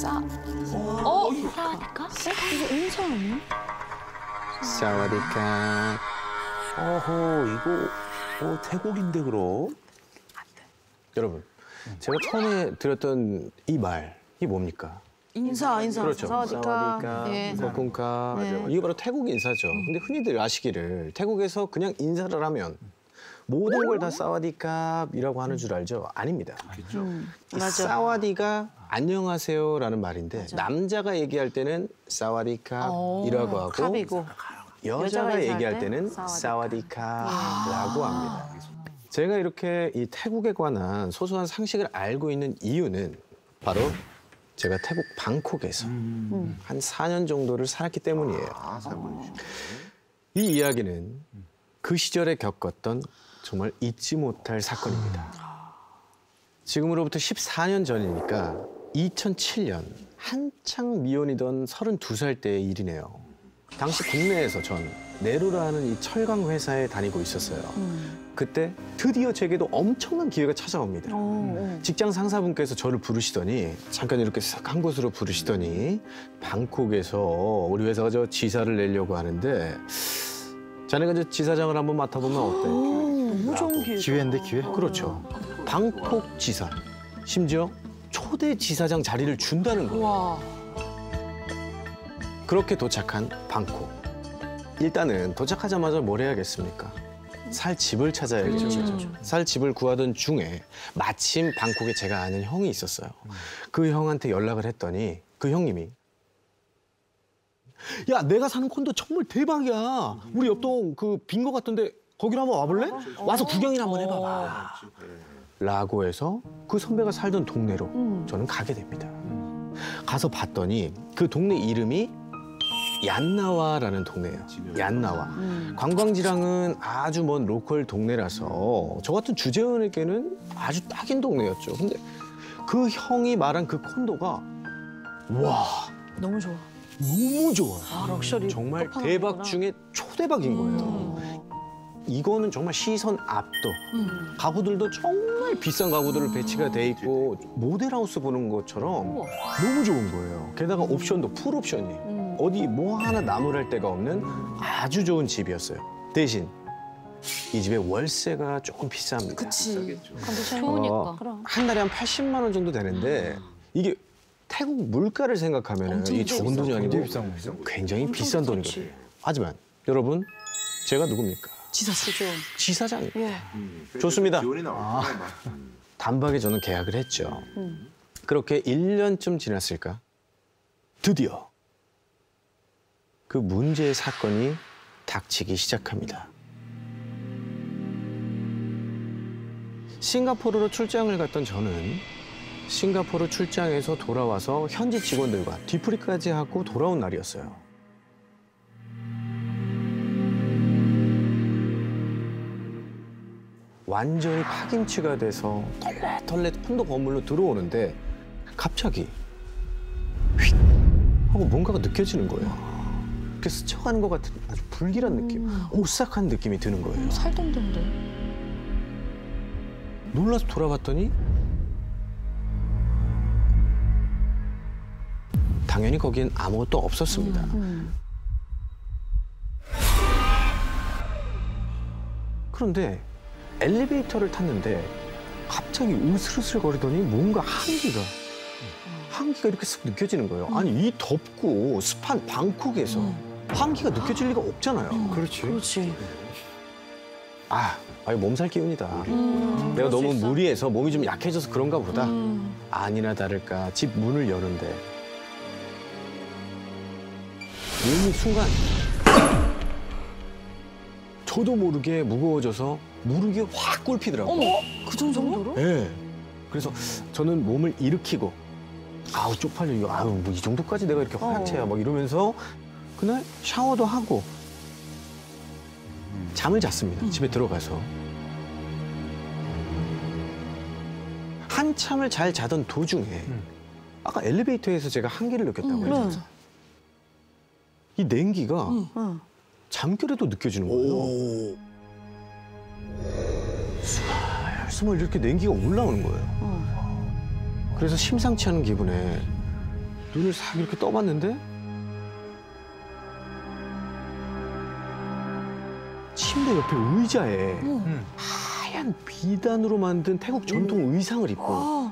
사와디카? 이거 인사 아니야? 사와디카. 어허, 이거 태국인데 그럼? 여러분, 제가 처음에 들었던 이 말, 이게 뭡니까? 인사. 그렇죠. 사와디카. 예. 코쿤카. 이게 바로 태국 인사죠. 근데 흔히들 아시기를 태국에서 그냥 인사를 하면 모든 걸 다 사와디캅이라고 하는 줄 알죠? 아닙니다. 그렇죠. 맞아. 사와디가 안녕하세요라는 말인데 남자가 얘기할 때는 사와디캅이라고 하고 캅이고. 여자가 얘기할 때는 사와디캅라고 합니다. 제가 이렇게 이 태국에 관한 소소한 상식을 알고 있는 이유는 바로 제가 태국 방콕에서 한 4년 정도를 살았기 때문이에요. 이 이야기는 그 시절에 겪었던 정말 잊지 못할 사건입니다. 지금으로부터 14년 전이니까 2007년 한창 미혼이던 32살 때의 일이네요. 당시 국내에서 전 네로라는 이 철강 회사에 다니고 있었어요. 그때 드디어 제게도 엄청난 기회가 찾아옵니다. 직장 상사분께서 저를 부르시더니 잠깐 이렇게 싹 한 곳으로 부르시더니 방콕에서 우리 회사가 저 지사를 내려고 하는데 자네가 저 지사장을 한번 맡아보면 어때? 너무 좋은 기회. 기회인데 기회? 그렇죠. 방콕 지사. 심지어 초대 지사장 자리를 준다는 거예요. 와. 그렇게 도착한 방콕. 일단은 도착하자마자 뭘 해야겠습니까? 살 집을 찾아야겠죠. 살 집을 구하던 중에 마침 방콕에 제가 아는 형이 있었어요. 그 형한테 연락을 했더니 그 형님이 야, 내가 사는 콘도 정말 대박이야. 우리 옆동 그 빈 거 같던데 거기로 한번 와볼래? 와서 구경이나 한번 해봐봐. 라고 해서 그 선배가 살던 동네로 저는 가게 됩니다. 가서 봤더니 그 동네 이름이 얀나와라는 동네예요. 얀나와. 관광지랑은 아주 먼 로컬 동네라서 저 같은 주재원에게는 아주 딱인 동네였죠. 근데 그 형이 말한 그 콘도가 와, 너무 좋아. 너무 좋아요. 아, 럭셔리. 정말 끝판왕이구나. 대박 중에 초대박인 거예요. 이거는 정말 시선 압도. 가구들도 정말 비싼 가구들을 배치가 돼 있고 모델하우스 보는 것처럼 너무 좋은 거예요. 게다가 옵션도 풀 옵션이. 어디 뭐 하나 나무랄 데가 없는 아주 좋은 집이었어요. 대신 이 집의 월세가 조금 비쌉니다. 그치. 어, 한 달에 한 80만 원 정도 되는데 이게 태국 물가를 생각하면 이게 좋은 돈이 아니고 굉장히 비싼 돈이거든요. 하지만 여러분, 제가 누굽니까? 지사장이에요. 예. 좋습니다. 지원이 나와. 단박에 저는 계약을 했죠. 그렇게 1년쯤 지났을까? 드디어 그 문제의 사건이 닥치기 시작합니다. 싱가포르로 출장을 갔던 저는 싱가포르 출장에서 돌아와서 현지 직원들과 뒤풀이까지 하고 돌아온 날이었어요. 완전히 파김치가 돼서 털렛 콘도 건물로 들어오는데 갑자기 휙 하고 뭔가가 느껴지는 거예요. 이렇게 스쳐가는 것 같은 아주 불길한 느낌, 오싹한 느낌이 드는 거예요. 살던데. 놀라서 돌아봤더니 당연히 거기엔 아무것도 없었습니다. 그런데 엘리베이터를 탔는데 갑자기 으슬으슬거리더니 뭔가 한기가 이렇게 쓱 느껴지는 거예요. 아니, 이 덥고 습한 방콕에서 한기가 느껴질 리가 없잖아요. 그렇지. 아니 몸살 기운이다. 내가 너무 무리해서 몸이 좀 약해져서 그런가 보다. 아니나 다를까 집 문을 여는데 몸이 순간 저도 모르게 무거워져서 무릎이 확 꿇히더라고요. 그 정도로? 네. 그래서 저는 몸을 일으키고 아우 쪽팔려 이거 아우 뭐 이 정도까지 내가 이렇게 허약체야 막 이러면서 그날 샤워도 하고 잠을 잤습니다. 집에 들어가서 한참을 잘 자던 도중에 아까 엘리베이터에서 제가 한기를 느꼈다고 했잖아요. 이 냉기가 잠결에도 느껴지는 거예요. 스멀스멀 이렇게 냉기가 올라오는 거예요. 그래서 심상치 않은 기분에 눈을 싹 이렇게 떠봤는데 침대 옆에 의자에 하얀 비단으로 만든 태국 전통 의상을 입고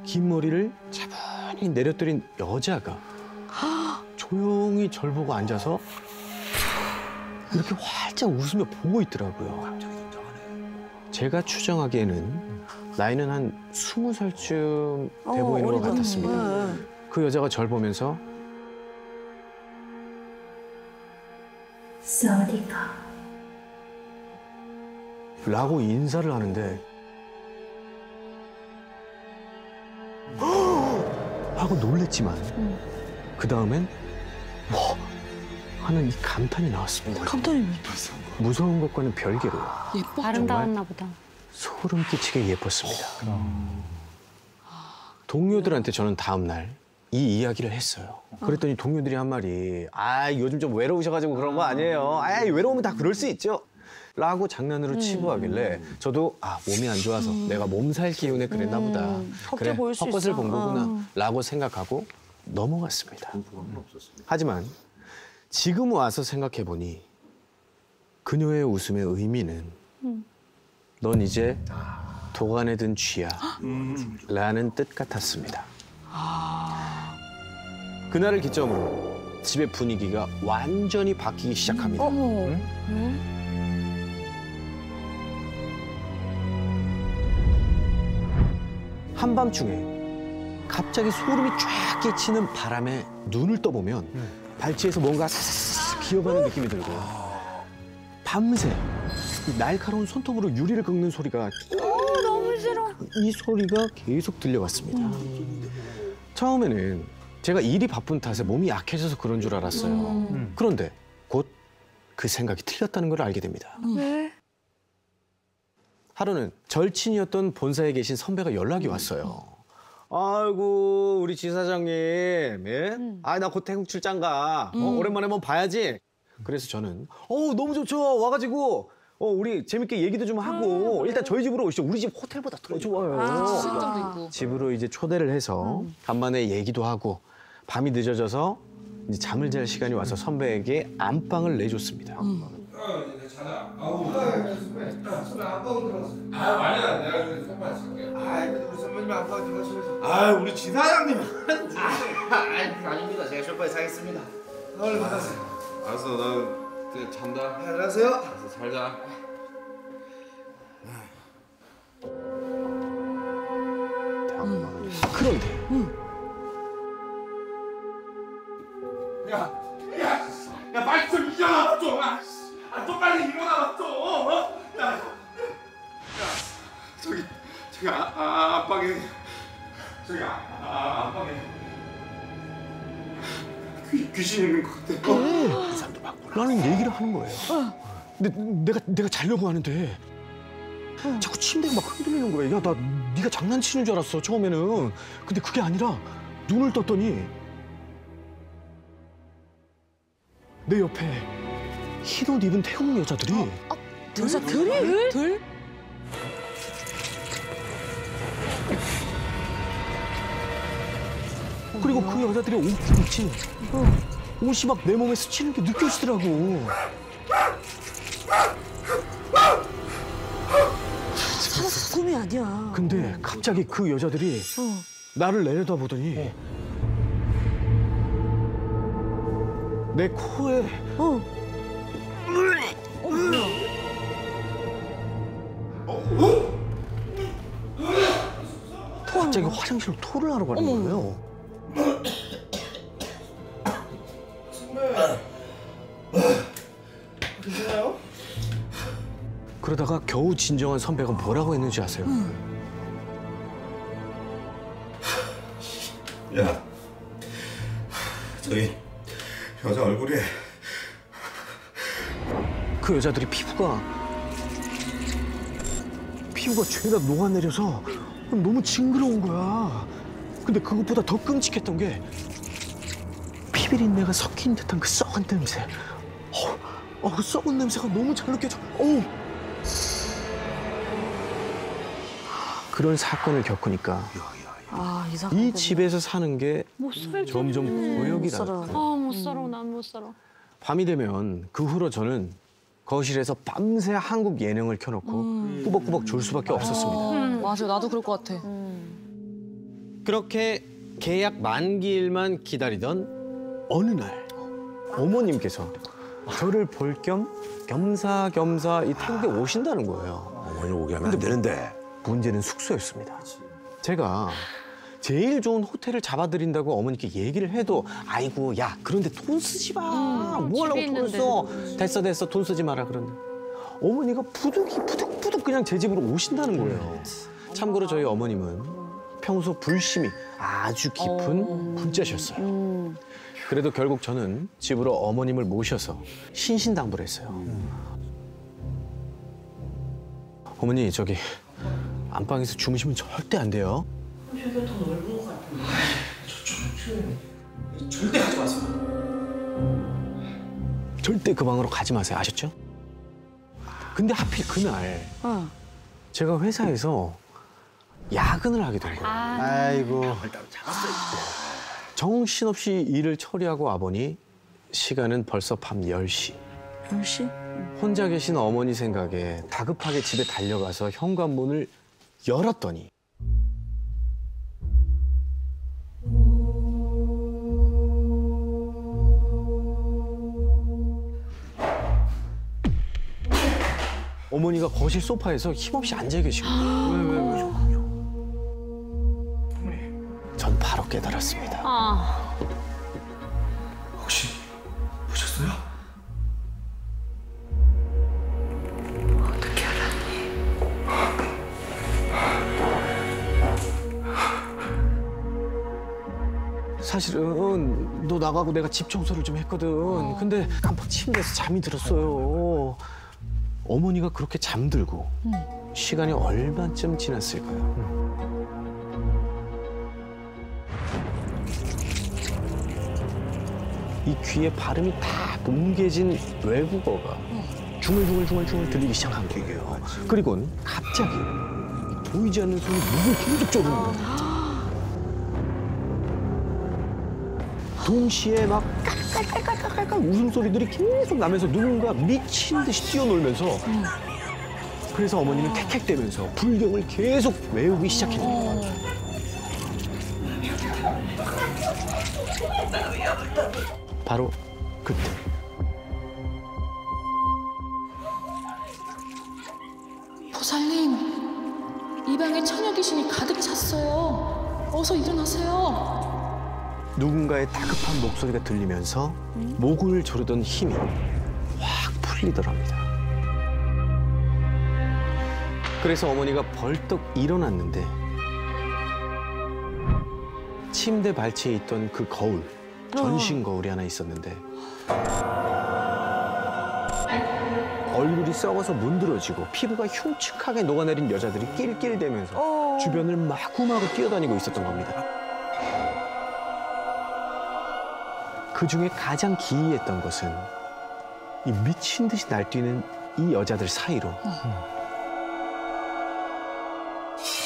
긴 머리를 차분히 내려뜨린 여자가 조용히 절 보고 앉아서 이렇게 활짝 웃으며 보고 있더라고요. 제가 추정하기에는 나이는 한 20살쯤 돼 보이는 것 같았습니다. 그 여자가 절 보면서 사와디카 라고 인사를 하는데 하고 놀랬지만 그 다음엔 뭐 하는 이 감탄이 나왔습니다. 감탄이 무서운 것과는 별개로 예뻐. 아름다웠나 보다. 소름 끼치게 예뻤습니다. 동료들한테 저는 다음 날 이 이야기를 했어요. 그랬더니 동료들이 한 말이 요즘 좀 외로우셔가지고 그런 거 아니에요. 외로우면 다 그럴 수 있죠. 라고 장난으로 치부하길래 저도 몸이 안 좋아서 내가 몸살 기운에 그랬나 보다. 그래, 보일 수 헛것을 있어. 본 거구나 라고 생각하고 넘어갔습니다. 하지만 지금 와서 생각해보니 그녀의 웃음의 의미는 넌 이제 도간에 든 쥐야 라는 뜻 같았습니다. 그날을 기점으로 집의 분위기가 완전히 바뀌기 시작합니다. 한밤중에 갑자기 소름이 쫙 끼치는 바람에 눈을 떠보면 발치에서 뭔가 사사삭 기어가는 느낌이 들고 밤새 이 날카로운 손톱으로 유리를 긁는 소리가 너무 싫어. 이 소리가 계속 들려왔습니다. 처음에는 제가 일이 바쁜 탓에 몸이 약해져서 그런 줄 알았어요. 그런데 곧 그 생각이 틀렸다는 걸 알게 됩니다. 왜? 하루는 절친이었던 본사에 계신 선배가 연락이 왔어요. 아이고 우리 지사장님, 예? 나 곧 태국 출장 가. 오랜만에 한번 봐야지. 그래서 저는 너무 좋죠. 와가지고 우리 재밌게 얘기도 좀 하고 일단 저희 집으로 오시죠. 우리 집 호텔보다 더 좋아요. 수영장도 있고. 집으로 이제 초대를 해서 간만에 얘기도 하고 밤이 늦어져서 이제 잠을 잘 시간이 와서 선배에게 안방을 내줬습니다. 자자. 아니야. 내가 좀 선발 쓸게. 우리 선배님 아빠 들어가시면서. 우리 지사장님. 그거 아닙니다. 제가 쇼파에 사겠습니다. 얼른 받으세요. 알았어. 나 이제 잔다. 안녕하세요. 알았어. 잘 자. 그런데 야, 빨리 좀 일어나 좀. 좀 빨리 일어나 좀. 야, 저기 안방에 귀신 있는 것 같아. 라는 얘기를 하는 거예요. 근데 내가 자려고 하는데 자꾸 침대가 막 흔들리는 거예요. 나 네가 장난치는 줄 알았어 처음에는. 근데 그게 아니라 눈을 떴더니 내 옆에 흰 옷 입은 태국 여자들이 여자들이? 들? 그리고 그 여자들의 옷이 옷이 막 내 몸에 스치는 게 느껴지더라고. 살았어. 꿈이 아니야. 근데 갑자기 그 여자들이 나를 내려다보더니 내 코에 갑자기 화장실로 토를 하러 가는 거예요. 괜찮아요? 그러다가 겨우 진정한 선배가 뭐라고 했는지 아세요? 야, 저기 여자 얼굴에 그 여자들이 피부가 죄다 녹아내려서 너무 징그러운 거야. 근데 그것보다 더 끔찍했던 게 피비린내가 섞인 듯한 그 썩은 냄새. 그 썩은 냄새가 너무 잘 느껴져. 그런 사건을 겪으니까 이 집에서 사는 게 점점 고역이 나. 못 살아, 난 못 살아. 밤이 되면 그 후로 저는 거실에서 밤새 한국 예능을 켜놓고 꾸벅꾸벅 졸 수밖에 없었습니다. 맞아, 나도 그럴 것 같아. 그렇게 계약 만기일만 기다리던 어느 날 어머님께서 저를 볼 겸 겸사겸사 이 태국에 오신다는 거예요. 어머니 오게 하면 안 되는데. 문제는 숙소였습니다. 제가 제일 좋은 호텔을 잡아드린다고 어머니께 얘기를 해도 아이고 야 그런데 돈 쓰지 마. 뭐 하려고 돈을 써. 됐어 돈 쓰지 마라 그러는데 어머니가 부득 그냥 제 집으로 오신다는 거예요. 참고로 저희 어머님은 평소 불심이 아주 깊은 분자셨어요. 그래도 결국 저는 집으로 어머님을 모셔서 신신당부를 했어요. 어머니 저기 안방에서 주무시면 절대 안 돼요. 여기가 더 넓은 것 같은데. 절대 가지 마세요. 절대 그 방으로 가지 마세요. 아셨죠? 근데 하필 그날 제가 회사에서 야근을 하게 된 거예요. 아이고. 정신없이 일을 처리하고 와보니 시간은 벌써 밤 10시. 10시? 혼자 계신 어머니 생각에 다급하게 집에 달려가서 현관문을 열었더니 어머니가 거실 소파에서 힘없이 앉아 계시고 전 바로 깨달았습니다. 혹시 보셨어요? 사실은 너 나가고 내가 집 청소를 좀 했거든. 근데 깜빡 침대에서 잠이 들었어요. 어머니가 그렇게 잠들고 시간이 얼마쯤 지났을까요? 이 귀에 발음이 다 뭉개진 외국어가 중얼중얼 들리기 시작한 거예요. 그리고는 갑자기 보이지 않는 손이 목을 계속 조르는 거예요. 동시에 막 깔깔깔깔깔깔 웃음소리들이 계속 나면서 누군가 미친 듯이 뛰어놀면서 그래서 어머니는 캑캑대면서 불경을 계속 외우기 시작했습니다. 바로 그때 보살님, 이 방에 처녀 귀신이 가득 찼어요. 어서 일어나세요. 누군가의 다급한 목소리가 들리면서 목을 조르던 힘이 확 풀리더랍니다. 그래서 어머니가 벌떡 일어났는데 침대 발치에 있던 그 거울, 전신 거울이 하나 있었는데 얼굴이 썩어서 문드러지고 피부가 흉측하게 녹아내린 여자들이 낄낄대면서 주변을 마구마구 뛰어다니고 있었던 겁니다. 그중에 가장 기이했던 것은 이 미친 듯이 날뛰는 이 여자들 사이로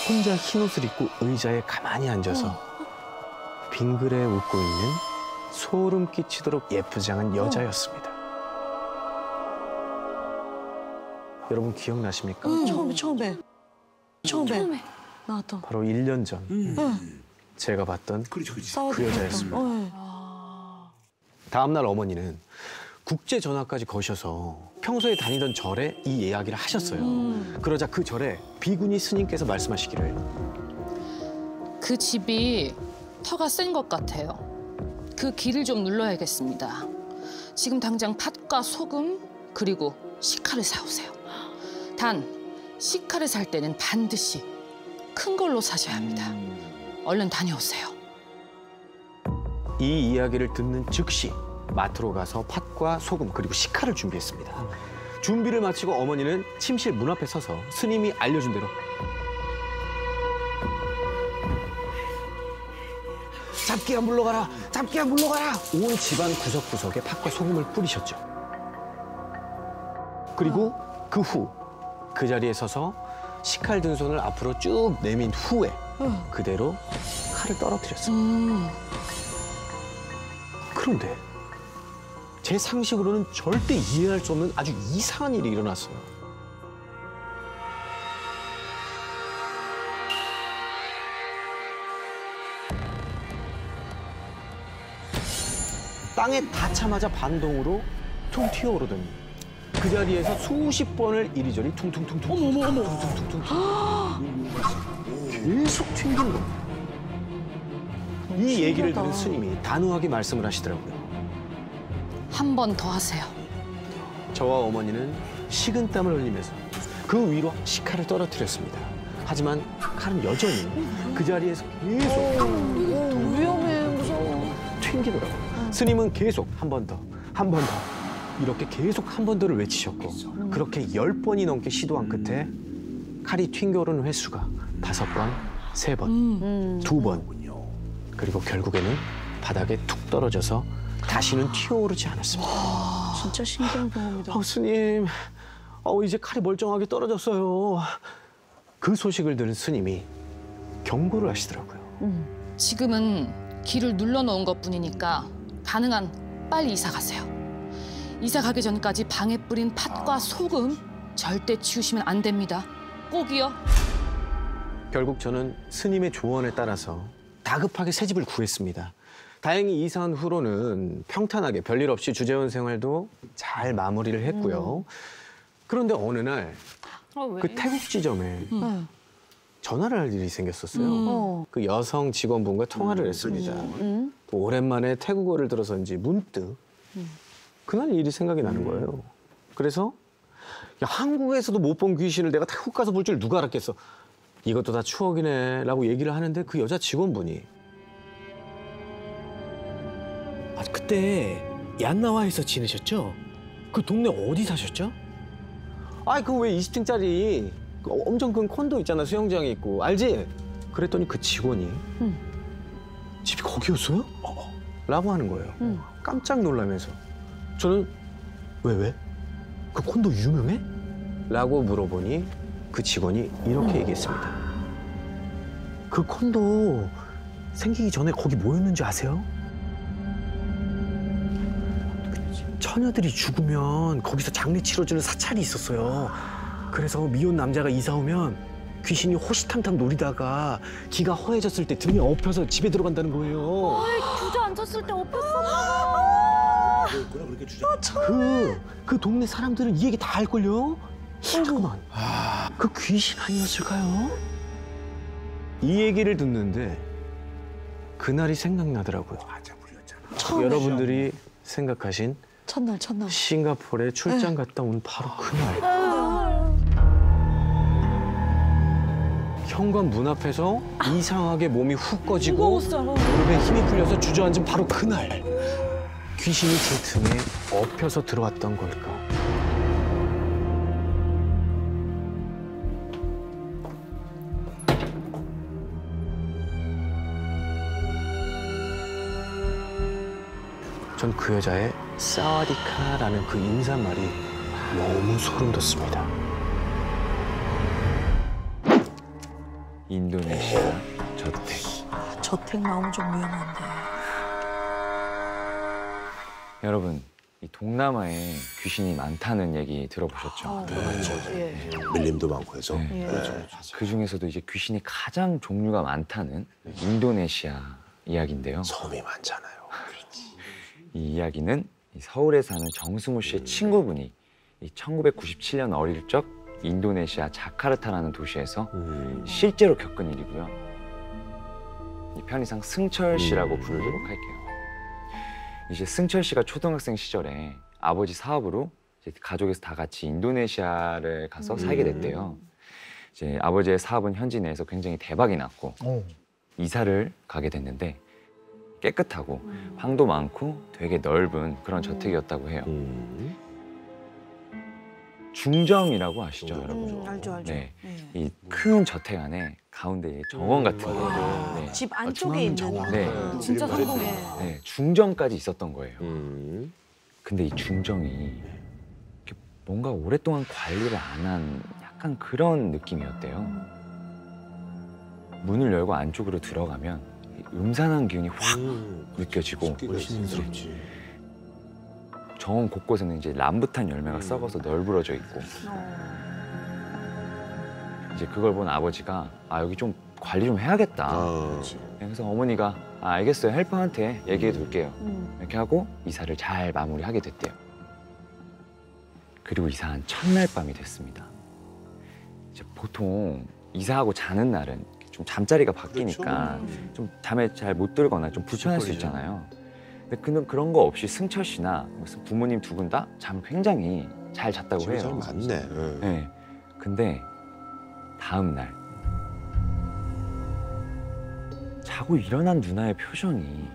혼자 흰 옷을 입고 의자에 가만히 앉아서 빙그레 웃고 있는 소름 끼치도록 예쁘장한 여자였습니다. 여러분 기억나십니까? 처음에 나왔던. 바로 1년 전 제가 봤던 그 여자였습니다. 다음 날 어머니는 국제 전화까지 거셔서 평소에 다니던 절에 이 이야기를 하셨어요. 그러자 그 절에 비구니 스님께서 말씀하시기를 그 집이 터가 센 것 같아요. 그 기를 좀 눌러야겠습니다. 지금 당장 팥과 소금 그리고 식칼을 사오세요. 단 식칼을 살 때는 반드시 큰 걸로 사셔야 합니다. 얼른 다녀오세요. 이 이야기를 듣는 즉시 마트로 가서 팥과 소금 그리고 식칼을 준비했습니다. 준비를 마치고 어머니는 침실 문 앞에 서서 스님이 알려준 대로 잡기야 물러가라! 잡기야 물러가라! 온 집안 구석구석에 팥과 소금을 뿌리셨죠. 그리고 그 후 그 자리에 서서 식칼 든 손을 앞으로 쭉 내민 후에 그대로 칼을 떨어뜨렸어요. 그런데 제 상식으로는 절대 이해할 수 없는 아주 이상한 일이 일어났어요. 땅에 닿자마자 반동으로 퉁 튀어오르더니 그 자리에서 수십 번을 이리저리 퉁퉁퉁퉁 어머 퉁퉁퉁퉁 계속 튕기는 겁니다. 이 얘기를 들은 스님이 단호하게 말씀을 하시더라고요. 한 번 더 하세요. 저와 어머니는 식은땀을 흘리면서 그 위로 식칼을 떨어뜨렸습니다. 하지만 칼은 여전히 그 자리에서 계속 위험해, 무서워. 튕기더라고요. 스님은 계속 한 번 더, 한 번 더 이렇게 계속 한 번 더를 외치셨고 그렇게 10번이 넘게 시도한 끝에 칼이 튕겨오르는 횟수가 5번, 3번, 2번 그리고 결국에는 바닥에 툭 떨어져서 다시는 튀어오르지 않았습니다. 진짜 신기한 경험이다. 스님, 이제 칼이 멀쩡하게 떨어졌어요. 그 소식을 들은 스님이 경고를 하시더라고요. 지금은 길을 눌러놓은 것뿐이니까 가능한 빨리 이사 가세요. 이사 가기 전까지 방에 뿌린 팥과 소금 절대 치우시면 안 됩니다. 꼭이요. 결국 저는 스님의 조언에 따라서 다급하게 새 집을 구했습니다. 다행히 이사한 후로는 평탄하게 별일 없이 주재원 생활도 잘 마무리를 했고요. 그런데 어느 날 그 태국 지점에 전화를 할 일이 생겼었어요. 그 여성 직원분과 통화를 했습니다. 또 오랜만에 태국어를 들어서인지 문득 그날 일이 생각이 나는 거예요. 그래서 야, 한국에서도 못 본 귀신을 내가 태국 가서 볼 줄 누가 알았겠어. 이것도 다 추억이네 라고 얘기를 하는데 그 여자 직원분이 그때 얀나와에서 지내셨죠? 그 동네 어디 사셨죠? 그 왜 20층짜리 엄청 큰 콘도 있잖아. 수영장이 있고. 알지? 그랬더니 그 직원이 집이 거기였어요? 라고 하는 거예요. 깜짝 놀라면서. 저는 왜? 그 콘도 유명해? 라고 물어보니 그 직원이 이렇게 얘기했습니다. 그 콘도 생기기 전에 거기 뭐였는지 아세요? 처녀들이 죽으면 거기서 장례 치러주는 사찰이 있었어요. 그래서 미혼 남자가 이사 오면 귀신이 호시탐탐 노리다가 기가 허해졌을 때 등에 엎혀서 집에 들어간다는 거예요. 주저앉았을 때 엎였어. 그렇게 주장. 그 동네 사람들은 이 얘기 다 알걸요? 잠깐만. 그 귀신 아니었을까요? 이 얘기를 듣는데 그날이 생각나더라고요. 맞아, 불렸잖아. 여러분들이 생각하신 첫날. 싱가포르에 출장 갔다 온 바로 그날. 현관 문 앞에서 이상하게 몸이 훅 꺼지고 무릎에 힘이 풀려서 주저앉은 바로 그날. 귀신이 제 등에 엎혀서 들어왔던 걸까? 전 그 여자의 사와디카라는 그 인사말이 너무 소름 돋습니다. 인도네시아 저택. 저택 나오면 좀 위험한데. 여러분, 이 동남아에 귀신이 많다는 얘기 들어보셨죠? 예. 밀림도 많고 해서. 예. 그 중에서도 이제 귀신이 가장 종류가 많다는 인도네시아 이야기인데요. 섬이 많잖아요. 이 이야기는 서울에 사는 정승우 씨의 친구분이 1997년 어릴 적 인도네시아 자카르타라는 도시에서 실제로 겪은 일이고요. 편의상 승철 씨라고 부르도록 할게요. 이제 승철 씨가 초등학생 시절에 아버지 사업으로 이제 가족에서 다 같이 인도네시아를 가서 살게 됐대요. 이제 아버지의 사업은 현지 내에서 굉장히 대박이 났고 이사를 가게 됐는데 깨끗하고 방도 많고 되게 넓은 그런 저택이었다고 해요. 중정이라고 아시죠, 여러분? 알죠. 네, 예. 이 큰 저택 안에 가운데 정원 같은 거, 네. 집 안쪽에 있는. 정원. 네. 진짜 성공해. 네, 중정까지 있었던 거예요. 근데 이 중정이 이렇게 뭔가 오랫동안 관리를 안 한 약간 그런 느낌이었대요. 문을 열고 안쪽으로 들어가면 음산한 기운이 확 느껴지고 멋있는스럽지. 정원 곳곳에는 이제 람부탄 열매가 썩어서 널브러져 있고 이제 그걸 본 아버지가 아 여기 좀 관리 좀 해야겠다. 그래서 어머니가 아, 알겠어요. 헬퍼한테 얘기해 둘게요. 이렇게 하고 이사를 잘 마무리하게 됐대요. 그리고 이사한 첫날 밤이 됐습니다. 이제 보통 이사하고 자는 날은 좀 잠자리가 바뀌니까 좀 잠에 잘 못 들거나 좀 불편할 수 있잖아요. 근데 그런 거 없이 승철 씨나 부모님 두 분 다 잠을 굉장히 잘 잤다고 집에 해요. 잘 맞네. 네. 근데 다음 날 자고 일어난 누나의 표정이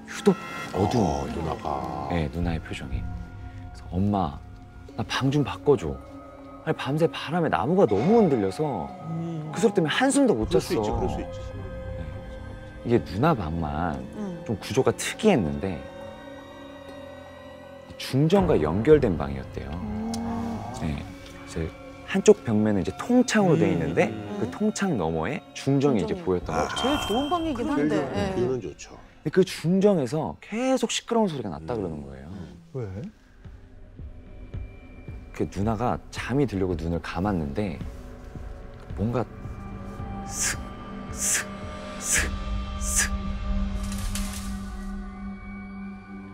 유독 어두운 거예요. 누나가. 네, 누나의 표정이. 그래서 엄마, 나 방 좀 바꿔줘. 아니, 밤새 바람에 나무가 너무 흔들려서 그 소리 때문에 한숨도 못 그럴 잤어. 수 있지, 그럴 수 있지. 이게 누나 방만 좀 구조가 특이했는데 중정과 연결된 방이었대요. 네, 그래서 한쪽 벽면은 이제 통창으로 돼 있는데 그 통창 너머에 중정이 이제 보였던 거죠. 제일 좋은 방이긴 한데. 예. 뷰는 좋죠. 근데 그 중정에서 계속 시끄러운 소리가 났다 그러는 거예요. 왜? 그 누나가 잠이 들려고 눈을 감았는데 뭔가 슥, 슥, 슥, 슥.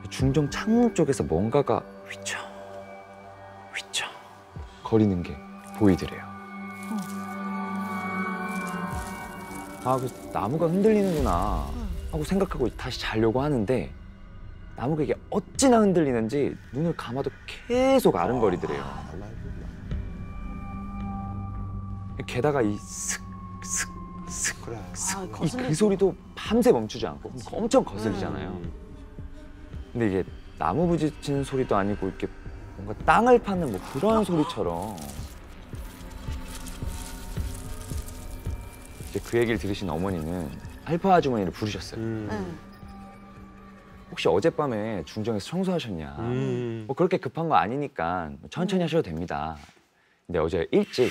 중정 창문 쪽에서 뭔가가 휘청, 휘청 거리는 게 보이더래요. 아, 그 나무가 흔들리는구나 하고 생각하고 다시 자려고 하는데 나무가 이게 어찌나 흔들리는지 눈을 감아도 계속 아른거리더래요. 게다가 이 슥, 슥, 슥, 그래. 아, 이 그 소리도 밤새 멈추지 않고 엄청 거슬리잖아요. 근데 이게 나무 부딪히는 소리도 아니고 이렇게 뭔가 땅을 파는 뭐 그런 소리처럼 이제 그 얘기를 들으신 어머니는 헬퍼 아주머니를 부르셨어요. 혹시 어젯밤에 중정에서 청소하셨냐? 뭐 그렇게 급한 거 아니니까 천천히 하셔도 됩니다. 근데 어제 일찍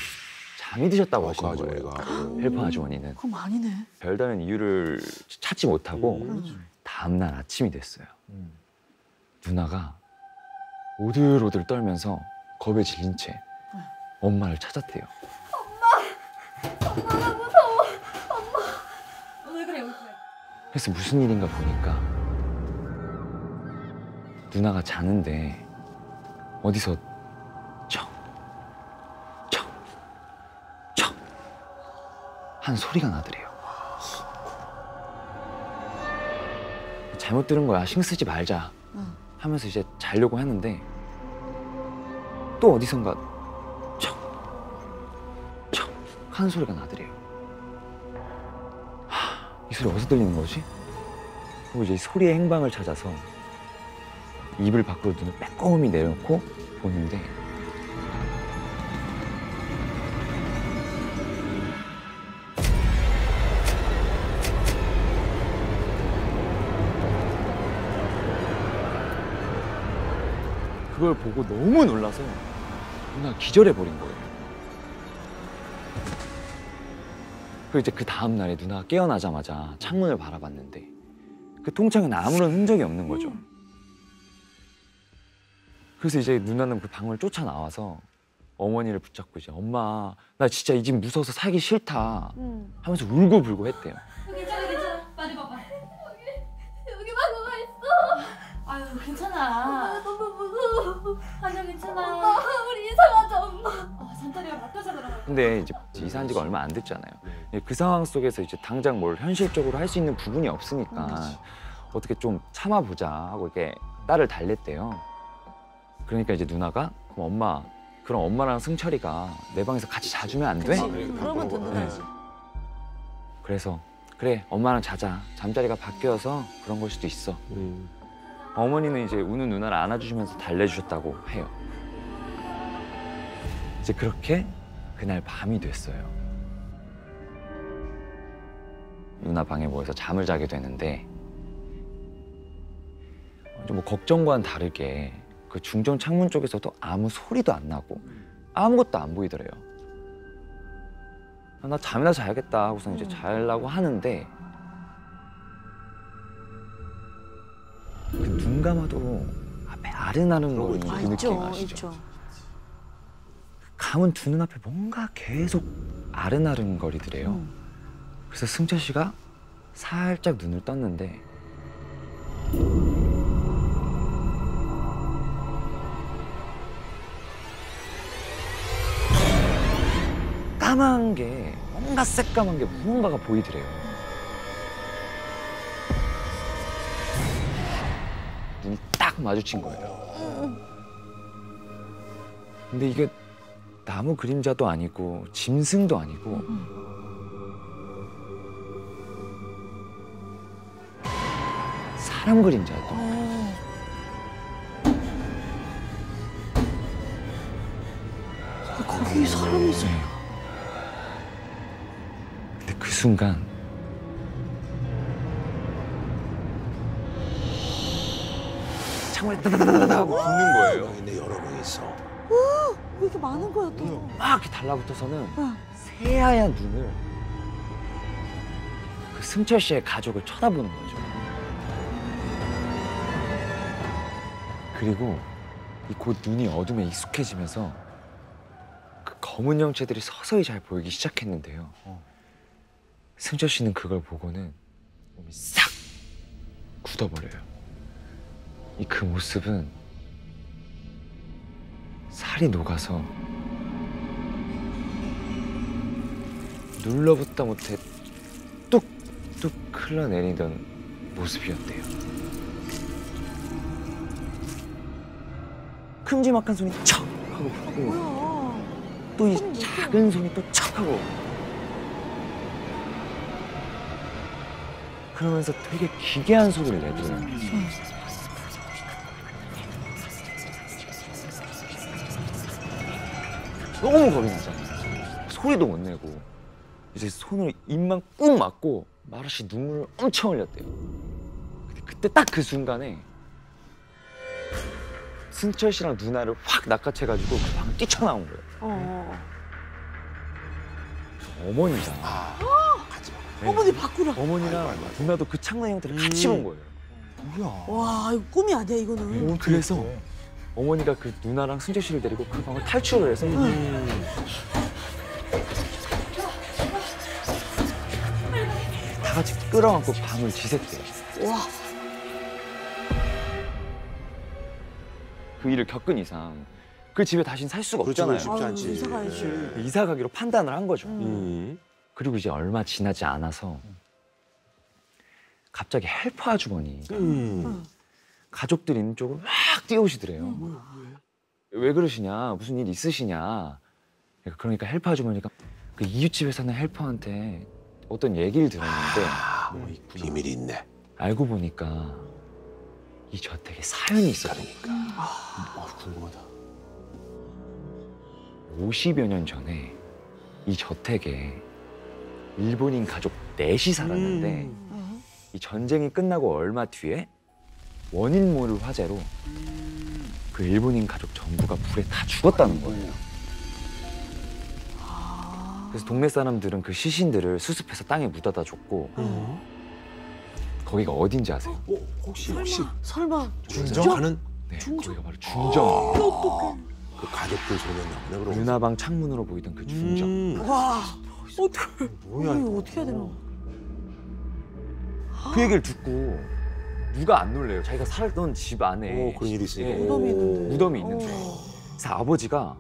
잠이 드셨다고 하시는 거예요. 헬퍼 아주머니는. 그럼 아니네. 별다른 이유를 찾지 못하고 다음 날 아침이 됐어요. 누나가 오들오들 떨면서 겁에 질린 채 엄마를 찾았대요. 엄마 나 무서워. 엄마. 왜 그래? 그래서 무슨 일인가 보니까 누나가 자는데 어디서 척, 척, 척 한 소리가 나더래요. 잘못 들은 거야. 신경 쓰지 말자 하면서 이제 자려고 하는데 또 어디선가 척, 척 하는 소리가 나더래요. 이 소리 어디서 들리는 거지? 그리고 이제 소리의 행방을 찾아서 이불 밖으로 눈을 빼꼼히 내려놓고 보는데 그걸 보고 너무 놀라서 누나가 기절해버린 거예요. 그리고 이제 그 다음 날에 누나가 깨어나자마자 창문을 바라봤는데 그 통창에는 아무런 흔적이 없는 거죠. 그래서 이제 누나는 그 방을 쫓아 나와서 어머니를 붙잡고 이제 엄마 나 진짜 이 집 무서워서 살기 싫다 하면서 울고불고 했대요. 괜찮아. 빨리 봐봐. 여기 방구가 있어. 아유 괜찮아. 너무 무서워. 아니야 괜찮아. 엄마 우리 이사 가자 엄마. 잠자리가 바뀌어서 그런 거야. 근데 이제 이사한 지가 얼마 안 됐잖아요. 그 상황 속에서 이제 당장 뭘 현실적으로 할 수 있는 부분이 없으니까 어떻게 좀 참아보자 하고 이렇게 딸을 달랬대요. 그러니까 이제 누나가 그럼 엄마랑 승철이가 내 방에서 같이 자주면 안 돼? 그러면 든든하지. 그래서 그래 엄마랑 자자. 잠자리가 바뀌어서 그런 걸 수도 있어. 어머니는 이제 우는 누나를 안아주시면서 달래주셨다고 해요. 이제 그렇게 그날 밤이 됐어요. 누나 방에 모여서 잠을 자게 되는데 뭐 걱정과는 다르게 그 중정 창문 쪽에서도 아무 소리도 안 나고 아무것도 안 보이더래요. 나 잠이나 자야겠다 하고서 이제 자려고 하는데 그 눈 감아도 앞에 아른아른거리는 그 느낌 아시죠? 있죠. 감은 두 눈 앞에 뭔가 계속 아른아른거리더래요. 그래서 승철 씨가 살짝 눈을 떴는데 까만 게 뭔가 새까만 게 무언가가 보이더래요. 눈이 딱 마주친 거예요. 근데 이게 나무 그림자도 아니고 짐승도 아니고 사람 그림자였던 거예요. 거기 사람이 있어. 네. 근데 그 순간 창문에 따다다다다 붙는 거예요. 근데 여러 명 있어. 왜 이렇게 많은 거야 또? 막 이렇게 달라붙어서는 새하얀 눈을 그 승철 씨의 가족을 쳐다보는 거죠. 그리고 이 곧 눈이 어둠에 익숙해지면서 그 검은 형체들이 서서히 잘 보이기 시작했는데요. 승철 씨는 그걸 보고는 몸이 싹 굳어버려요. 이 그 모습은 살이 녹아서 눌러붙다 못해 뚝뚝 흘러내리던 모습이었대요. 큼지막한 손이 척 하고 붙고 또 이 작은 손이 또 척 하고 그러면서 되게 기괴한 소리를 내더라고요. 너무 겁이 나잖아요. 소리도 못 내고 이제 손으로 입만 꾹 막고 말없이 눈물을 엄청 흘렸대요. 근데 그때 딱 그 순간에 승철 씨랑 누나를 확 낚아채가지고 그 방을 뛰쳐나온 거예요. 어머니가 네. 어머니 바꾸라. 어머니랑 누나도 그 창문 형태를 같이 본 거예요. 와 이거 꿈이 아니야 이거는. 그래서 어머니가 그 누나랑 승철 씨를 데리고 그 방을 탈출을 해서 다 같이 끌어안고 밤을 지샜대요. 와. 그 일을 겪은 이상 그 집에 다시는 살 수가 없잖아요. 쉽지 않지. 이사 가야지. 이사 가기로 판단을 한 거죠. 그리고 이제 얼마 지나지 않아서 갑자기 헬퍼 아주머니가 가족들 있는 쪽으로 막 뛰어오시더래요. 왜 그러시냐? 무슨 일 있으시냐? 그러니까 헬퍼 아주머니가 그 이웃집에 사는 헬퍼한테 어떤 얘기를 들었는데 비밀이 있네. 알고 보니까 이 저택에 사연이 있었다니까. 궁금하다. 50여 년 전에 이 저택에 일본인 가족 넷이 살았는데 이 전쟁이 끝나고 얼마 뒤에 원인 모를 화재로 그 일본인 가족 전부가 불에 다 죽었다는 거예요. 그래서 동네 사람들은 그 시신들을 수습해서 땅에 묻어다 줬고 거기가 어딘지 아세요? 혹시 설마 중정하는 네, 중정? 거기가 바로 중정. 그 가족들 소리였나 보네. 그럼. 누나방 창문으로 보이던 그 중정. 와 어떡해. 뭐야 이거 이거. 어떻게 해야 되나? 그 얘기를 듣고 누가 안 놀래요. 자기가 살던 집 안에 그런 일이 있으니까. 예, 무덤이 있는데. 무덤이 있는데. 그래서 아버지가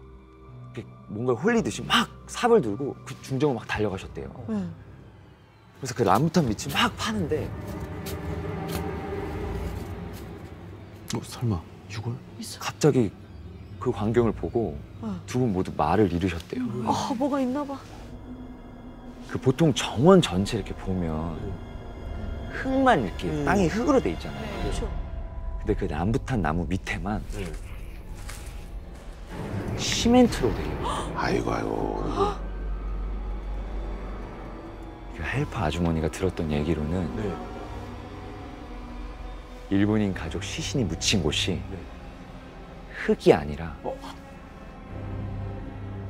이렇게 뭔가를 홀리듯이 막 삽을 들고 그 중정을 막 달려가셨대요. 네. 그래서 그 람부탄 밑을 막 파는데 설마 이걸? 갑자기 그 광경을 보고 두 분 모두 말을 잃으셨대요. 아 뭐가 있나 봐. 그 보통 정원 전체 이렇게 보면 흙만 이렇게 땅이 흙으로 돼 있잖아요. 그렇죠. 근데 그 람부탄 나무 밑에만 시멘트로 돼 있어요. 아이고. 그 헬퍼 아주머니가 들었던 얘기로는 일본인 가족 시신이 묻힌 곳이 흙이 아니라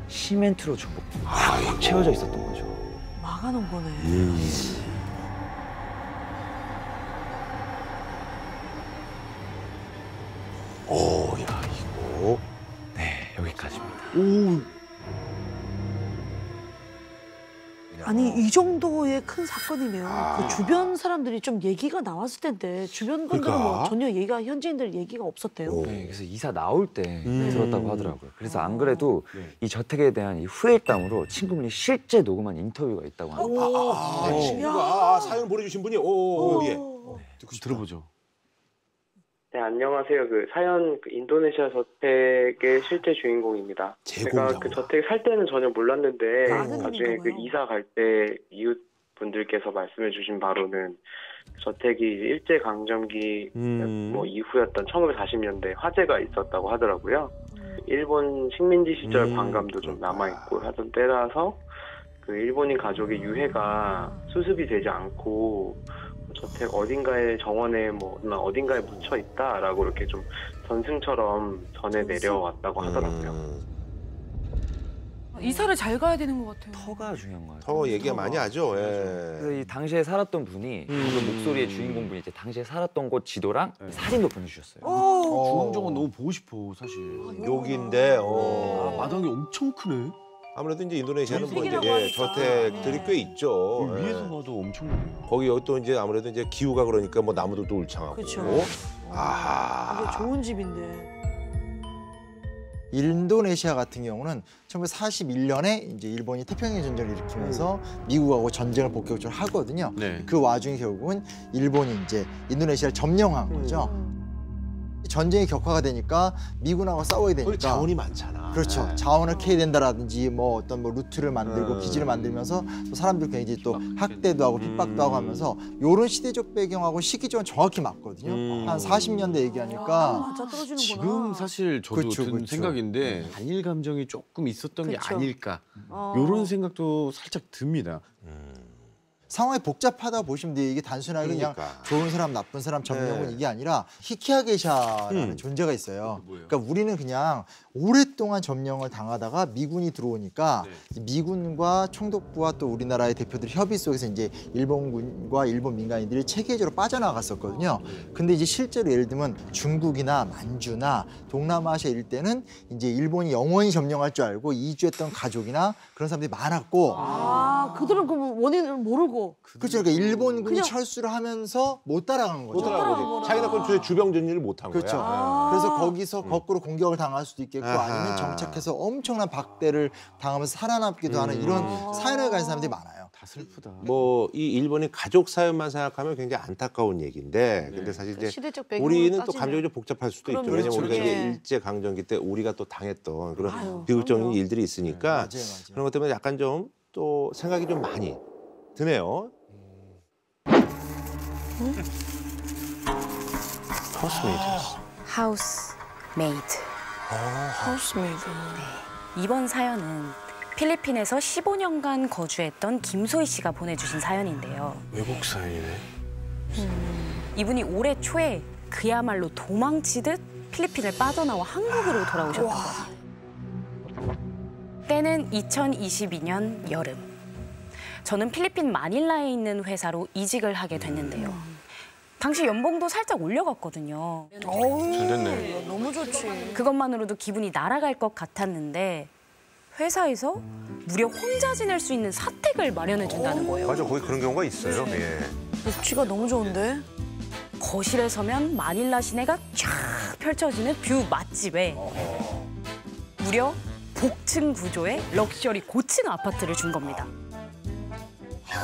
시멘트로 전부 꽉 채워져 있었던 거죠. 막아놓은 거네. 야 이거. 네, 여기까지입니다. 아니 이 정도의 큰 사건이면 아. 그 주변 사람들이 좀 얘기가 나왔을 텐데 주변 분들은 그러니까. 뭐 전혀 얘기가 현지인들 얘기가 없었대요. 오. 네, 그래서 이사 나올 때 음. 들었다고 하더라고요. 그래서 안 그래도 이 저택에 대한 이 후일담으로 친구분이 실제 녹음한 인터뷰가 있다고 합니다. 친구가 사연 보내주신 분이 여기에. 듣고 싶다. 들어보죠. 네, 안녕하세요. 그 사연 인도네시아 저택의 실제 주인공입니다. 제가 그 저택 살 때는 전혀 몰랐는데 나중에 그 이사 갈 때 이웃 분들께서 말씀해 주신 바로는 저택이 일제 강점기 뭐 이후였던 1940년대 화재가 있었다고 하더라고요. 일본 식민지 시절 관감도 좀 남아 있고 하던 때라서 그 일본인 가족의 유해가 수습이 되지 않고 저택 어딘가에 정원에 뭐 어딘가에 묻혀 있다라고 이렇게 좀 전승처럼 전해 내려왔다고 하더라고요. 이사를 잘 가야 되는 것 같아요. 터가 중요한 것 같아요. 더 얘기가 많이 하죠. 그래서 이 당시에 살았던 분이 그 목소리의 주인공분이 이제 당시에 살았던 곳 지도랑 사진도 보내주셨어요. 중앙정원 너무 보고 싶어 사실. 여기인데. 마당이 엄청 크네. 아무래도 이제 인도네시아는 뭐 주택이라고 이제 하니까. 저택들이 꽤 있죠. 위에서 봐도 엄청 크네. 거기 여기 또 이제 아무래도 이제 기후가 그러니까 뭐 나무들도 울창하고. 그쵸. 아하. 이게 좋은 집인데. 인도네시아 같은 경우는 1941년에 이제 일본이 태평양 전쟁을 일으키면서 미국하고 전쟁을 본격적으로 하거든요. 네. 그 와중에 결국은 일본이 이제 인도네시아를 점령한 거죠. 전쟁이 격화가 되니까 미군하고 싸워야 되니까 거기 자원이 많잖아. 그렇죠. 자원을 캐야 된다라든지 뭐 어떤 뭐 루트를 만들고 기지를 만들면서 또 사람들 굉장히 또 학대도 하고 핍박도 하고 하면서 요런 시대적 배경하고 시기적은 정확히 맞거든요. 한 40년대 얘기하니까 맞아 떨어지는구나. 지금 사실 저도 그쵸, 든 그쵸. 생각인데 단일 감정이 조금 있었던 게 그쵸. 아닐까 이런 생각도 살짝 듭니다. 상황이 복잡하다 보시면 돼요. 이게 단순하게 그냥 그러니까. 좋은 사람, 나쁜 사람, 점령은 네. 이게 아니라 히키하게샤라는 존재가 있어요. 뭐예요? 그러니까 우리는 그냥 오랫동안 점령을 당하다가 미군이 들어오니까 미군과 총독부와 또 우리나라의 대표들 협의 속에서 이제 일본군과 일본 민간인들이 체계적으로 빠져나갔었거든요. 근데 이제 실제로 예를 들면 중국이나 만주나 동남아시아 일대는 이제 일본이 영원히 점령할 줄 알고 이주했던 가족이나 그런 사람들이 많았고 그들은 그 원인을 모르고. 그렇죠. 그러니까 일본군이 그냥- 철수를 하면서 못 따라간 거죠. 못 따라간 거지. 자기네 건 주병 전리를 못 한 그렇죠. 거야. 그래서 거기서 거꾸로 공격을 당할 수도 있겠고 아하. 아니면 정착해서 엄청난 박대를 당하면서 살아남기도 하는 이런 사연을 가진 사람들이 많아요. 다 슬프다. 뭐 이 일본의 가족 사연만 생각하면 굉장히 안타까운 얘기인데, 근데 사실 이제 시대적 배경을 우리는 또 따지면. 감정이 좀 복잡할 수도 있죠. 그럼 왜냐면 그렇죠. 우리가 이제 예. 일제 강점기 때 우리가 또 당했던 그런 아유, 비극적인 그럼요. 일들이 있으니까 맞아요. 그런 것 때문에 약간 좀 또 생각이 좀 많이 드네요. 하우스메이드. 하우스메이드. 이번 사연은 필리핀에서 15년간 거주했던 김소희 씨가 보내주신 사연인데요. 외국 사연이네. 이분이 올해 초에 그야말로 도망치듯 필리핀을 빠져나와 한국으로 돌아오셨던 거예요. 때는 2022년 여름. 저는 필리핀 마닐라에 있는 회사로 이직을 하게 됐는데요. 당시 연봉도 살짝 올려갔거든요. 잘 됐네. 너무 좋지. 그것만으로도 기분이 날아갈 것 같았는데 회사에서 무려 혼자 지낼 수 있는 사택을 마련해 준다는 거예요. 맞아, 거기 그런 경우가 있어요. 예. 복지가 너무 좋은데? 거실에 서면 마닐라 시내가 쫙 펼쳐지는 뷰 맛집에 무려 복층 구조의 럭셔리 고층 아파트를 준 겁니다.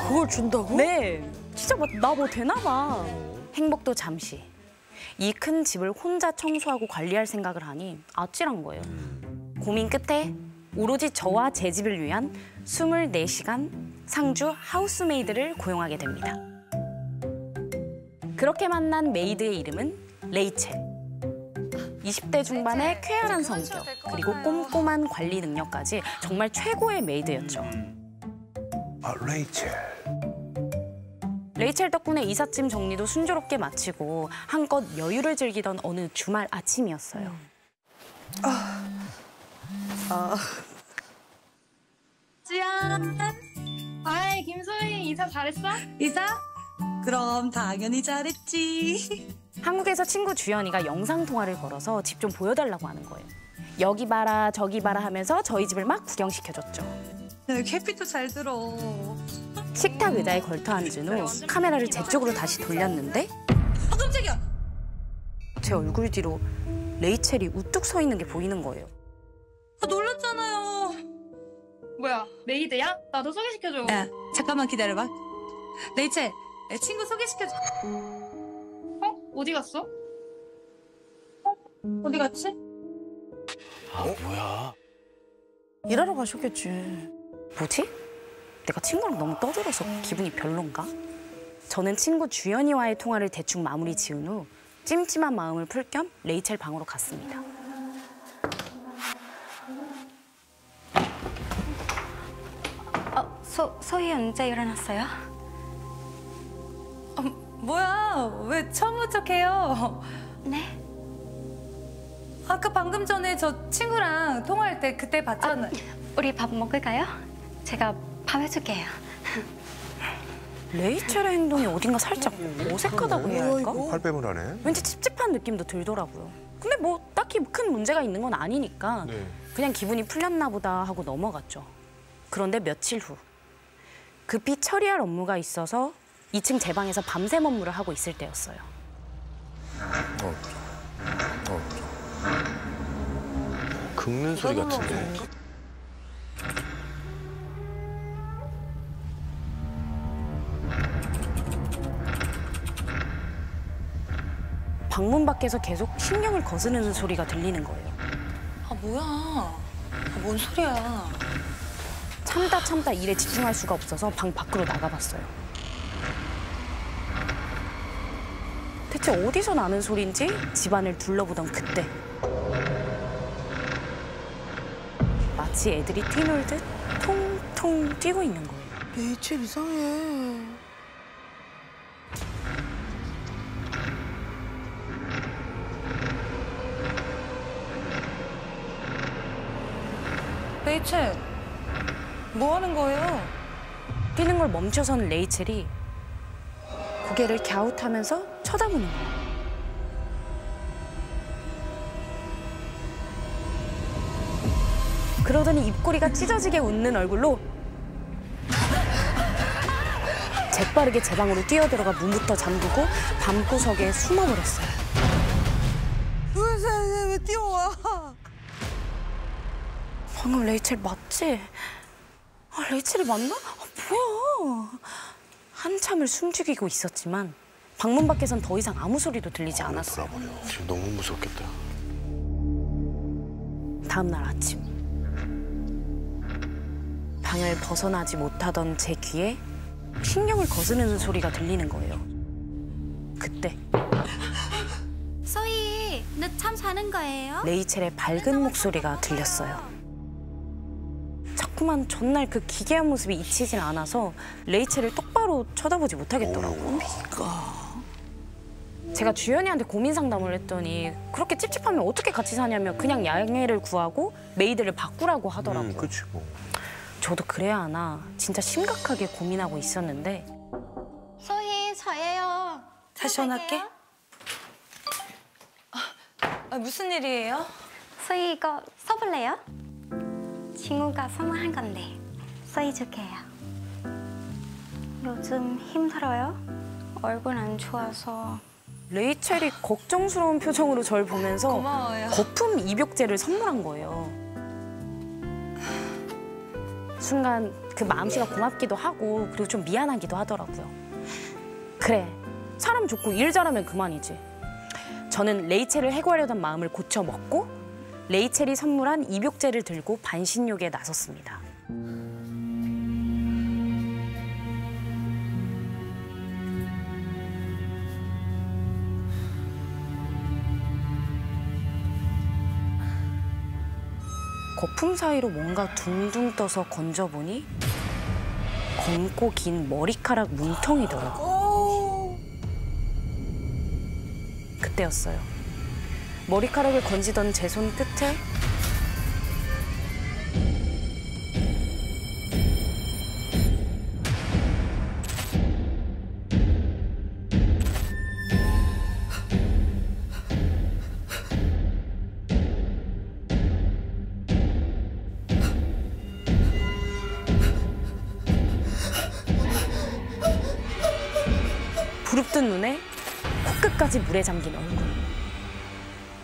그걸 준다고? 네, 진짜 나 뭐 되나 봐. 행복도 잠시. 이 큰 집을 혼자 청소하고 관리할 생각을 하니 아찔한 거예요. 고민 끝에 오로지 저와 제 집을 위한 24시간 상주 하우스메이드를 고용하게 됩니다. 그렇게 만난 메이드의 이름은 레이첼. 20대 중반의 쾌활한 성격, 그리고 꼼꼼한 관리 능력까지 정말 최고의 메이드였죠. 레이첼. 레이첼 덕분에 이삿짐 정리도 순조롭게 마치고 한껏 여유를 즐기던 어느 주말 아침이었어요. 짠! 아이, 김소희 이사 잘했어? 이사? 그럼 당연히 잘했지. 한국에서 친구 주연이가 영상통화를 걸어서 집 좀 보여달라고 하는 거예요. 여기 봐라 저기 봐라 하면서 저희 집을 막 구경시켜줬죠. 캐피도 잘 들어. 식탁 의자에 걸터 앉은 후 카메라를 제 쪽으로 다시 돌렸는데 아, 깜짝이야. 제 얼굴 뒤로 레이첼이 우뚝 서 있는 게 보이는 거예요. 아, 놀랐잖아요. 뭐야, 메이드야? 나도 소개시켜줘. 야, 잠깐만 기다려봐. 레이첼, 내 친구 소개시켜줘. 어? 어디 갔어? 어디 갔지? 뭐야? 일하러 가셨겠지. 뭐지? 내가 친구랑 너무 떠들어서 기분이 별론가? 저는 친구 주연이와의 통화를 대충 마무리 지은 후 찜찜한 마음을 풀 겸 레이첼 방으로 갔습니다. 소희 언제 일어났어요? 뭐야, 왜 처음 척해요? 네? 아까 방금 전에 저 친구랑 통화할 때 그때 봤잖아요. 우리 밥 먹을까요? 제가 밥 해줄게요. 레이첼의 행동이 어딘가 살짝 어색하다고 해야 할까? 팔빼물 하네. 왠지 찝찝한 느낌도 들더라고요. 근데 뭐 딱히 큰 문제가 있는 건 아니니까 그냥 기분이 풀렸나 보다 하고 넘어갔죠. 그런데 며칠 후 급히 처리할 업무가 있어서 2층 제 방에서 밤샘 업무를 하고 있을 때였어요. 긁는 소리 같은데. 방문 밖에서 계속 신경을 거스르는 소리가 들리는 거예요. 아, 뭐야. 뭔 소리야. 참다 일에 집중할 수가 없어서 방 밖으로 나가봤어요. 대체 어디서 나는 소리인지 집안을 둘러보던 그때 마치 애들이 뛰놀듯 통통 뛰고 있는 거예요. 레이첼 이상해. 레이첼, 뭐 하는 거예요? 뛰는 걸 멈춰선 레이첼이 고개를 갸웃하면서 쳐다보는 거예요. 그러더니 입꼬리가 찢어지게 웃는 얼굴로 재빠르게 제 방으로 뛰어들어가 문부터 잠그고 방구석에 숨어버렸어요. 왜 뛰어와? 방금 레이첼 맞지? 아, 레이첼이 맞나? 뭐야? 한참을 숨죽이고 있었지만 방문 밖에선 더 이상 아무 소리도 들리지 않았어요. 지금 너무 무섭겠다. 다음 날 아침 방을 벗어나지 못하던 제 귀에 신경을 거스르는 소리가 들리는 거예요. 그때 소희, 너 참 사는 거예요? 레이첼의 밝은 목소리가 들렸어요. 자꾸만 전날 그 기괴한 모습이 잊히질 않아서 레이첼을 똑바로 쳐다보지 못하겠더라고요. 제가 주연이한테 고민 상담을 했더니 그렇게 찝찝하면 어떻게 같이 사냐며 그냥 양해를 구하고 메이드를 바꾸라고 하더라고요. 그치 뭐. 저도 그래야 하나 진짜 심각하게 고민하고 있었는데 소희, 저예요. 다시 전화할게. 무슨 일이에요? 소희, 이거 써볼래요? 친구가 선물한 건데 소희 줄게요. 요즘 힘들어요? 얼굴 안 좋아서. 레이첼이 걱정스러운 표정으로 절 보면서 고마워요. 거품 입욕제를 선물한 거예요. 순간 그 마음씨가 고맙기도 하고 그리고 좀 미안하기도 하더라고요. 그래, 사람 좋고 일 잘하면 그만이지. 저는 레이첼을 해고하려던 마음을 고쳐먹고 레이첼이 선물한 입욕제를 들고 반신욕에 나섰습니다. 거품 사이로 뭔가 둥둥 떠서 건져보니 검고 긴 머리카락 뭉텅이더라고요. 그때였어요. 머리카락을 건지던 제 손 끝에 부릅뜬 눈에 코끝까지 물에 잠긴 얼굴.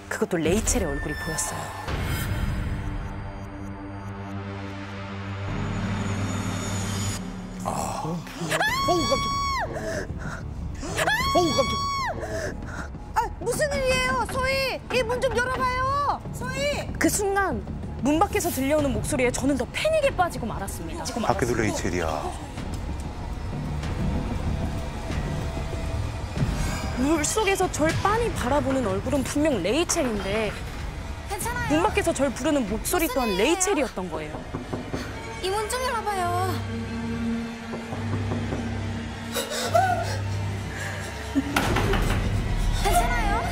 그것도 레이첼의 얼굴이 보였어요. 무슨 일이에요, 소희? 이 문 좀 열어봐요, 소희. 그 순간 문 밖에서 들려오는 목소리에 저는 더 패닉에 빠지고 말았습니다. 밖에도 레이첼이야. 물속에서 절 빤히 바라보는 얼굴은 분명 레이첼인데 괜찮아요. 문 밖에서 절 부르는 목소리 또한 레이첼이었던 거예요. 이 문 좀 열어봐요. 괜찮아요?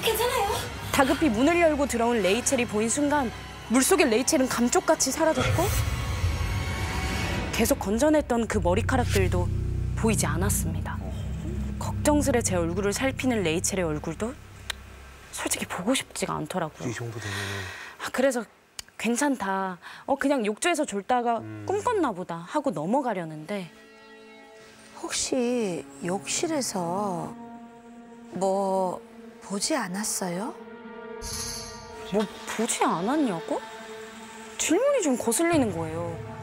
괜찮아요? 다급히 문을 열고 들어온 레이첼이 보인 순간 물속의 레이첼은 감쪽같이 사라졌고 계속 건져냈던 그 머리카락들도 보이지 않았습니다. 걱정스레 제 얼굴을 살피는 레이첼의 얼굴도 솔직히 보고 싶지가 않더라고요. 이 정도 되면 그래서 괜찮다. 그냥 욕조에서 졸다가 꿈 꿨나 보다 하고 넘어가려는데 혹시 욕실에서 뭐 보지 않았어요? 뭐 보지 않았냐고? 질문이 좀 거슬리는 거예요.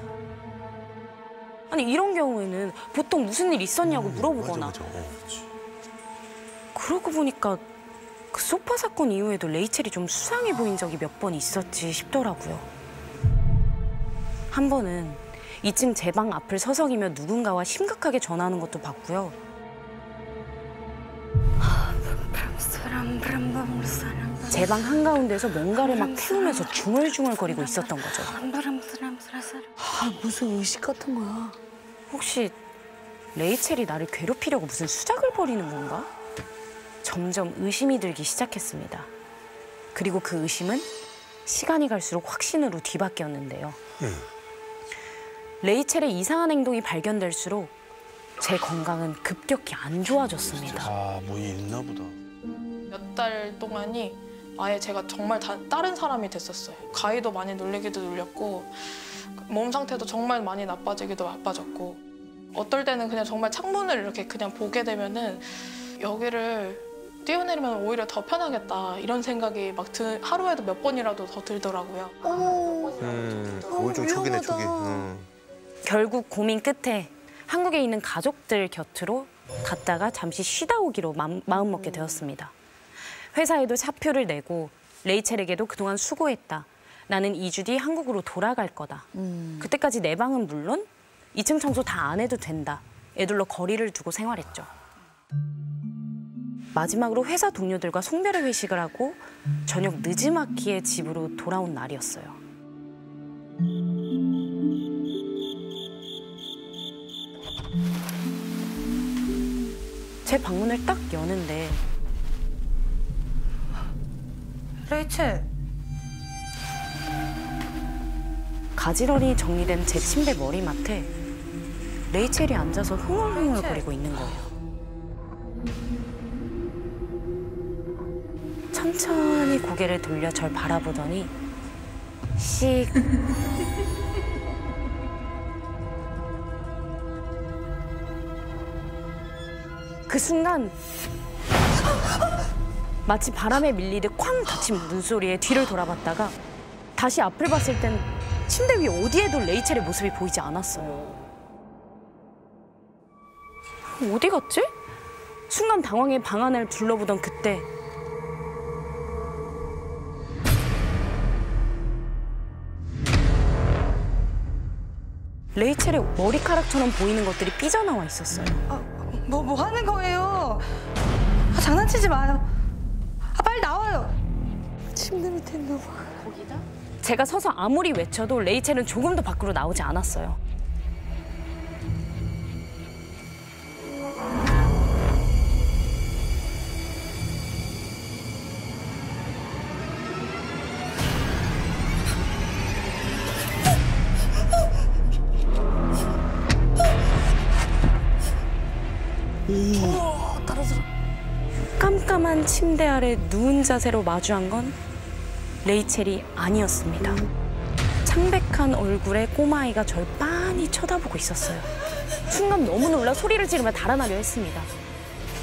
아니 이런 경우에는 보통 무슨 일 있었냐고 물어보거나 그러고 보니까 그 소파 사건 이후에도 레이첼이 좀 수상해 보인 적이 몇 번 있었지 싶더라고요. 한 번은 2층 제 방 앞을 서성이며 누군가와 심각하게 전화하는 것도 봤고요. 제 방 한가운데서 뭔가를 막 태우면서 중얼중얼거리고 있었던 거죠. 무슨 의식 같은 거야. 혹시 레이첼이 나를 괴롭히려고 무슨 수작을 벌이는 건가? 점점 의심이 들기 시작했습니다. 그리고 그 의심은 시간이 갈수록 확신으로 뒤바뀌었는데요. 레이첼의 이상한 행동이 발견될수록 제 건강은 급격히 안 좋아졌습니다. 뭐 있나 보다. 몇 달 동안이 아예 제가 정말 다른 사람이 됐었어요. 가위도 많이 눌리기도 눌렸고 몸 상태도 정말 많이 나빠지기도 나빠졌고 어떨 때는 그냥 정말 창문을 이렇게 그냥 보게 되면은 여기를 뛰어내리면 오히려 더 편하겠다 이런 생각이 막 하루에도 몇 번이라도 더 들더라고요. 우울증 초기네 초기. 결국 고민 끝에 한국에 있는 가족들 곁으로 갔다가 잠시 쉬다 오기로 마음먹게 되었습니다. 회사에도 사표를 내고 레이첼에게도 그동안 수고했다. 나는 2주 뒤 한국으로 돌아갈 거다. 그때까지 내 방은 물론 2층 청소 다 안 해도 된다. 애들로 거리를 두고 생활했죠. 마지막으로 회사 동료들과 송별회 회식을 하고 저녁 늦지막히에 집으로 돌아온 날이었어요. 제 방문을 딱 여는데 레이첼. 가지런히 정리된 제 침대 머리맡에 레이첼이 앉아서 흥얼흥얼거리고 있는 거예요. 천천히 고개를 돌려 절 바라보더니 씩 그 순간 마치 바람에 밀리듯 쾅 닫힌 문소리에 뒤를 돌아봤다가 다시 앞을 봤을 땐 침대 위 어디에도 레이첼의 모습이 보이지 않았어요. 어디 갔지? 순간 당황해 방 안을 둘러보던 그때 레이첼의 머리카락처럼 보이는 것들이 삐져나와 있었어요. 뭐 하는 거예요? 장난치지 마요. 빨리 나와요. 침대 밑에 있나 봐. 거기다? 제가 서서 아무리 외쳐도 레이첼은 조금도 밖으로 나오지 않았어요. 떨어져. 깜깜한 침대 아래 누운 자세로 마주한 건 레이첼이 아니었습니다. 창백한 얼굴에 꼬마아이가 절 빤히 빤히 쳐다보고 있었어요. 순간 너무 놀라 소리를 지르며 달아나려 했습니다.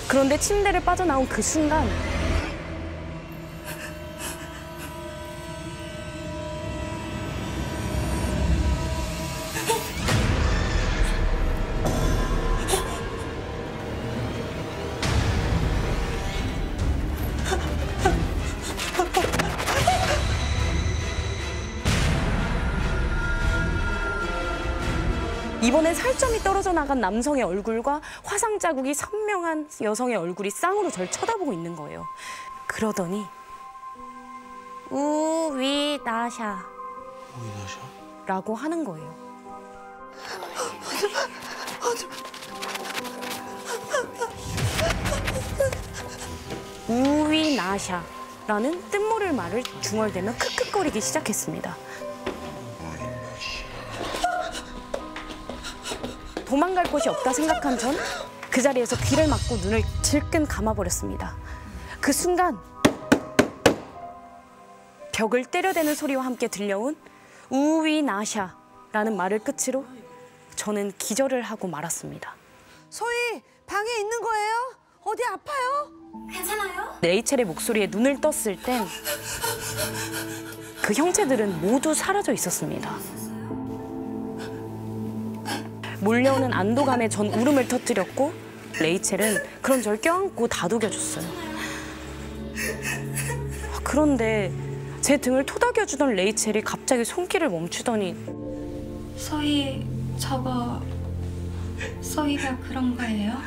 그런데 침대를 빠져나온 그 순간 이번엔 살점이 떨어져 나간 남성의 얼굴과 화상 자국이 선명한 여성의 얼굴이 쌍으로 절 쳐다보고 있는 거예요. 그러더니 우위나샤 라고 하는 거예요. 우위나샤라는 뜻모를 말을 중얼대며 크크거리기 시작했습니다. 도망갈 곳이 없다 생각한 전 그 자리에서 귀를 막고 눈을 질끈 감아버렸습니다. 그 순간 벽을 때려대는 소리와 함께 들려온 우위나샤라는 말을 끝으로 저는 기절을 하고 말았습니다. 소희, 방에 있는 거예요? 어디 아파요? 괜찮아요? 레이첼의 목소리에 눈을 떴을 땐 그 형체들은 모두 사라져 있었습니다. 몰려오는 안도감에 전 울음을 터뜨렸고 레이첼은 그런 절 껴안고 다독여줬어요. 그런데 제 등을 토닥여주던 레이첼이 갑자기 손길을 멈추더니 소희, 저거 소희가 그런 거예요?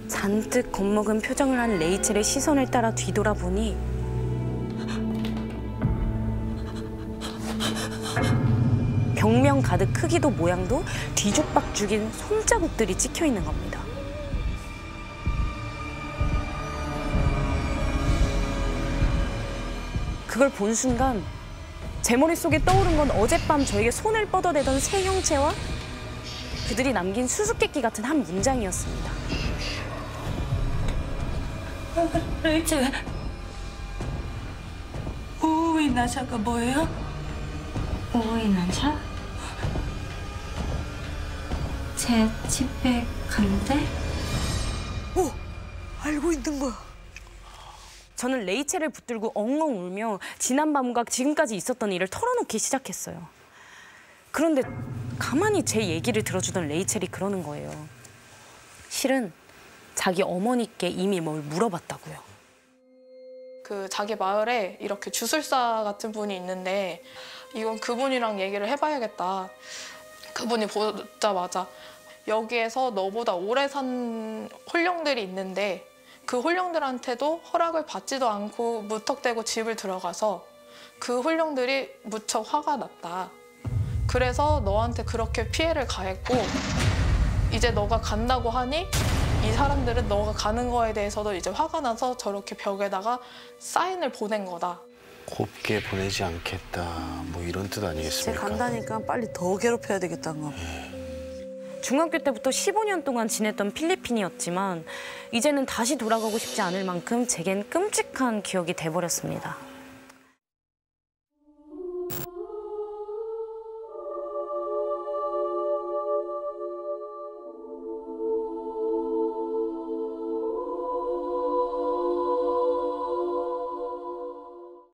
잔뜩 겁먹은 표정을 한 레이첼의 시선을 따라 뒤돌아보니 벽면 가득 크기도 모양도 뒤죽박 죽인 손자국들이 찍혀 있는 겁니다. 그걸 본 순간 제 머릿속에 떠오른 건 어젯밤 저에게 손을 뻗어대던 새 형체와 그들이 남긴 수수께끼 같은 한 문장이었습니다. 레이첼, 우위나샤가 뭐예요? 우위나샤? 제 집에 간대? 오, 알고 있는 거야. 저는 레이첼을 붙들고 엉엉 울며 지난 밤과 지금까지 있었던 일을 털어놓기 시작했어요. 그런데 가만히 제 얘기를 들어주던 레이첼이 그러는 거예요. 실은 자기 어머니께 이미 뭘 물어봤다고요. 그 자기 마을에 이렇게 주술사 같은 분이 있는데 이건 그분이랑 얘기를 해봐야겠다. 그분이 보자마자 여기에서 너보다 오래 산 홀령들이 있는데 그 홀령들한테도 허락을 받지도 않고 무턱대고 집을 들어가서 그 홀령들이 무척 화가 났다. 그래서 너한테 그렇게 피해를 가했고 이제 너가 간다고 하니 이 사람들은 너가 가는 거에 대해서도 이제 화가 나서 저렇게 벽에다가 사인을 보낸 거다. 곱게 보내지 않겠다. 뭐 이런 뜻 쟤 아니겠습니까? 간다니까 빨리 더 괴롭혀야 되겠다는 거. 중학교 때부터 15년 동안 지냈던 필리핀이었지만 이제는 다시 돌아가고 싶지 않을 만큼 제겐 끔찍한 기억이 돼버렸습니다.